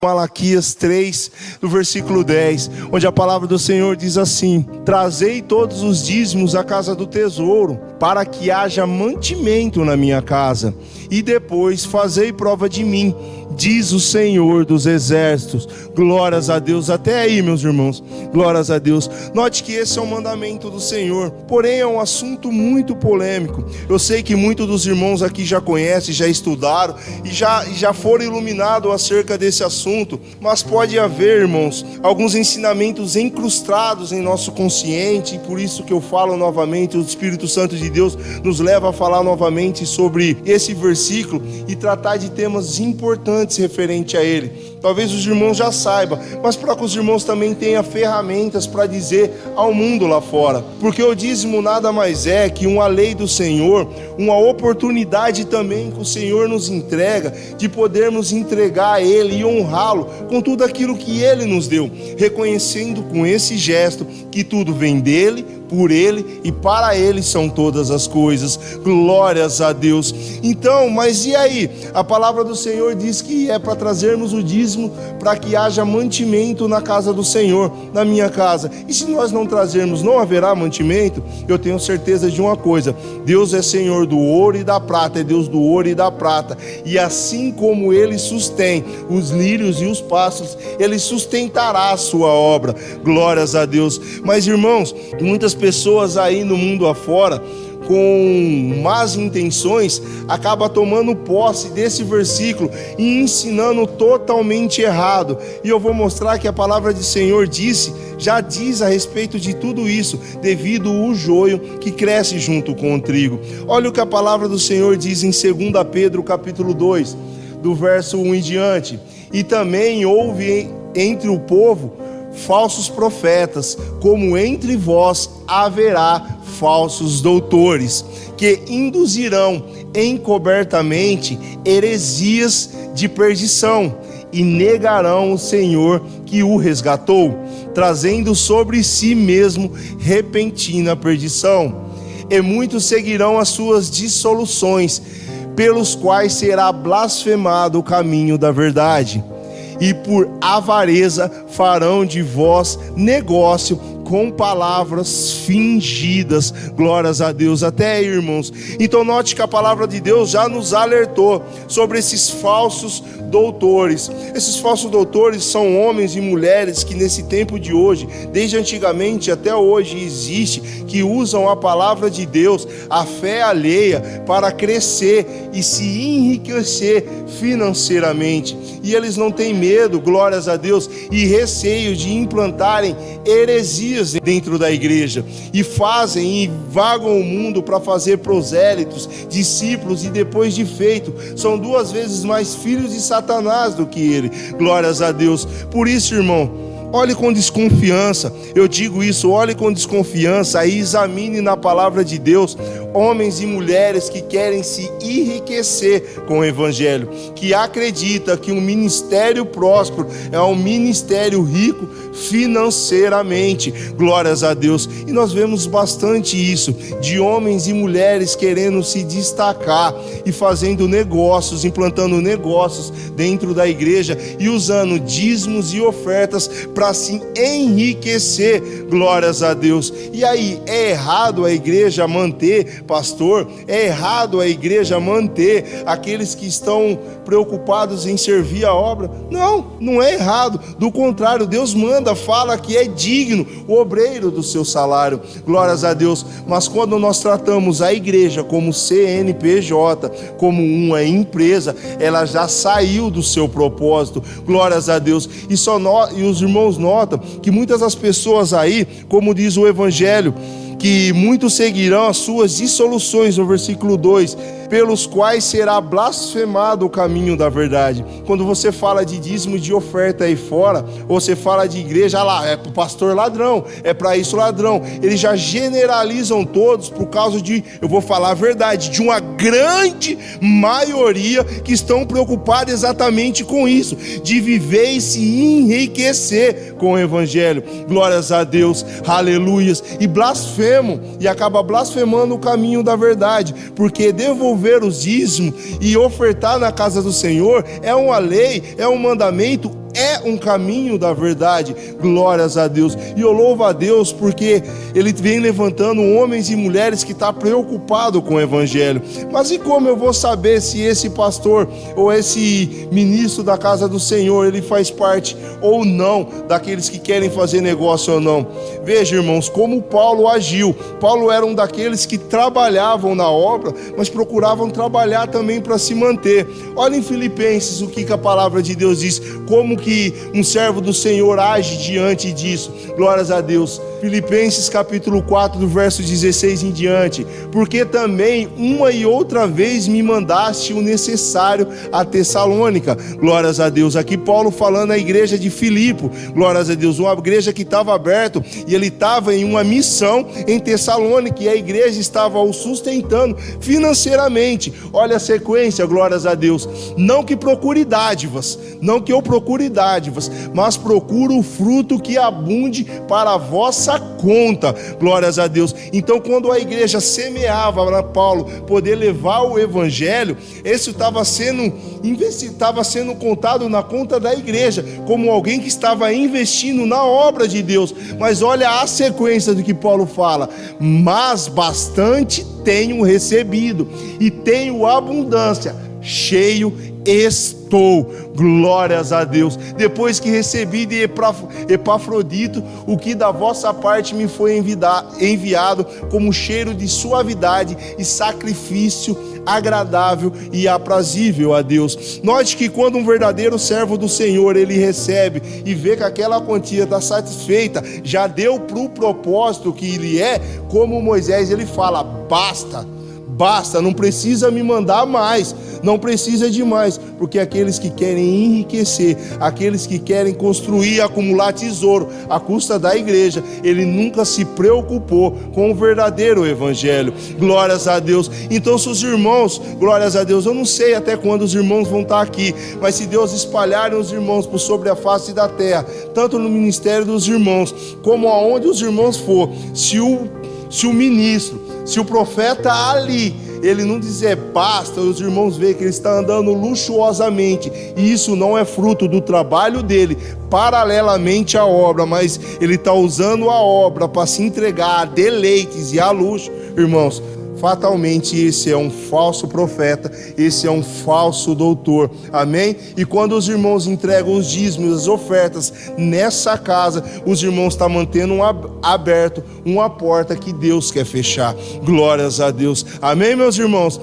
Malaquias 3, no versículo 10, onde a palavra do Senhor diz assim: trazei todos os dízimos à casa do tesouro, para que haja mantimento na minha casa, e depois fazei prova de mim, diz o Senhor dos exércitos. Glórias a Deus. Até aí, meus irmãos, glórias a Deus. Note que esse é um mandamento do Senhor, porém é um assunto muito polêmico. Eu sei que muitos dos irmãos aqui já conhecem, já estudaram e já foram iluminados acerca desse assunto, mas pode haver, irmãos, alguns ensinamentos incrustados em nosso consciente, e por isso que eu falo novamente, o Espírito Santo de Deus nos leva a falar novamente sobre esse versículo e tratar de temas importantes referente a ele. Talvez os irmãos já saibam, mas para que os irmãos também tenham ferramentas para dizer ao mundo lá fora. Porque o dízimo nada mais é que uma lei do Senhor, uma oportunidade também que o Senhor nos entrega, de podermos entregar a Ele e honrá-lo com tudo aquilo que Ele nos deu, reconhecendo com esse gesto que tudo vem dEle, por Ele e para Ele são todas as coisas. Glórias a Deus. Então, mas e aí? A palavra do Senhor diz que é para trazermos o dízimo para que haja mantimento na casa do Senhor, na minha casa. E se nós não trazermos, não haverá mantimento? Eu tenho certeza de uma coisa: Deus é Senhor do ouro e da prata, é Deus do ouro e da prata. E assim como Ele sustém os lírios e os pássaros, Ele sustentará a sua obra. Glórias a Deus. Mas, irmãos, muitas pessoas aí no mundo afora, com más intenções, acaba tomando posse desse versículo e ensinando totalmente errado. E eu vou mostrar que a palavra do Senhor já diz a respeito de tudo isso, devido ao joio que cresce junto com o trigo. Olha o que a palavra do Senhor diz em 2 Pedro capítulo 2, do verso 1 em diante: e também houve entre o povo falsos profetas, como entre vós haverá falsos doutores, que induzirão encobertamente heresias de perdição, e negarão o Senhor que o resgatou, trazendo sobre si mesmo repentina perdição. E muitos seguirão as suas dissoluções, pelos quais será blasfemado o caminho da verdade. E por avareza farão de vós negócio com palavras fingidas. Glórias a Deus. Até aí, irmãos. Então note que a palavra de Deus já nos alertou sobre esses falsos doutores. Esses falsos doutores são homens e mulheres que nesse tempo de hoje, desde antigamente até hoje existe, que usam a palavra de Deus, a fé alheia, para crescer e se enriquecer financeiramente. E eles não têm medo, glórias a Deus, e receio de implantarem heresias dentro da igreja, e fazem e vagam o mundo para fazer prosélitos, discípulos, e depois de feito, são 2 vezes mais filhos de Satanás do que ele. Glórias a Deus. Por isso, irmão, olhe com desconfiança, eu digo isso, olhe com desconfiança e examine na palavra de Deus homens e mulheres que querem se enriquecer com o evangelho, que acredita que um ministério próspero é um ministério rico financeiramente. Glórias a Deus. E nós vemos bastante isso, de homens e mulheres querendo se destacar e fazendo negócios, implantando negócios dentro da igreja e usando dízimos e ofertas para se enriquecer. Glórias a Deus. E aí, é errado a igreja manter, pastor? É errado a igreja manter aqueles que estão preocupados em servir a obra? Não, não é errado. Do contrário, Deus manda, fala que é digno o obreiro do seu salário. Glórias a Deus. Mas quando nós tratamos a igreja como CNPJ, como uma empresa, ela já saiu do seu propósito. Glórias a Deus. E os irmãos notam que muitas das pessoas aí, como diz o Evangelho, que muitos seguirão as suas dissoluções, no versículo 2, pelos quais será blasfemado o caminho da verdade. Quando você fala de dízimo de oferta aí fora, ou você fala de igreja, lá, é para o pastor ladrão, é para isso ladrão. Eles já generalizam todos por causa de, eu vou falar a verdade, de uma grande maioria que estão preocupados exatamente com isso, de viver e se enriquecer com o evangelho. Glórias a Deus, aleluias. E blasfemam, e acaba blasfemando o caminho da verdade, porque devolver os dízimos e ofertar na casa do Senhor é uma lei, é um mandamento é um caminho da verdade. Glórias a Deus. E eu louvo a Deus porque Ele vem levantando homens e mulheres que estão preocupados com o Evangelho. Mas e como eu vou saber se esse pastor ou esse ministro da casa do Senhor, ele faz parte ou não daqueles que querem fazer negócio ou não? Veja, irmãos, como Paulo agiu. Paulo era um daqueles que trabalhavam na obra, mas procuravam trabalhar também para se manter. Olha em Filipenses o que a palavra de Deus diz, como que um servo do Senhor age diante disso. Glórias a Deus. Filipenses capítulo 4, do verso 16 em diante. Porque também uma e outra vez me mandaste o necessário a Tessalônica. Glórias a Deus. Aqui Paulo falando à igreja de Filipe. Glórias a Deus. Uma igreja que estava aberta e ele estava em uma missão em Tessalônica e a igreja estava o sustentando financeiramente. Olha a sequência, glórias a Deus. Não que procure dádivas, não que eu procure dádivas, mas procuro o fruto que abunde para a vossa conta. Glórias a Deus. Então, quando a igreja semeava para Paulo poder levar o evangelho, isso estava sendo contado na conta da igreja, como alguém que estava investindo na obra de Deus. Mas olha a sequência do que Paulo fala: mas bastante tenho recebido e tenho abundância, cheio estou. Glórias a Deus. Depois que recebi de Epafrodito o que da vossa parte me foi enviado como cheiro de suavidade e sacrifício agradável e aprazível a Deus. Note que quando um verdadeiro servo do Senhor ele recebe e vê que aquela quantia está satisfeita, já deu para o propósito que ele é, como Moisés, ele fala: basta, não precisa me mandar mais, não precisa de mais, porque aqueles que querem enriquecer, aqueles que querem construir, acumular tesouro à custa da igreja, ele nunca se preocupou com o verdadeiro evangelho. Glórias a Deus. Então, se os irmãos, glórias a Deus, eu não sei até quando os irmãos vão estar aqui, mas se Deus espalharem os irmãos por sobre a face da terra, tanto no ministério dos irmãos, como aonde os irmãos for, se o ministro, se o profeta ali, ele não dizer basta, os irmãos veem que ele está andando luxuosamente, e isso não é fruto do trabalho dele, paralelamente à obra, mas ele está usando a obra para se entregar a deleites e a luxo, irmãos, fatalmente esse é um falso profeta, esse é um falso doutor, amém? E quando os irmãos entregam os dízimos, as ofertas nessa casa, os irmãos estão mantendo aberto uma porta que Deus quer fechar. Glórias a Deus, amém, meus irmãos?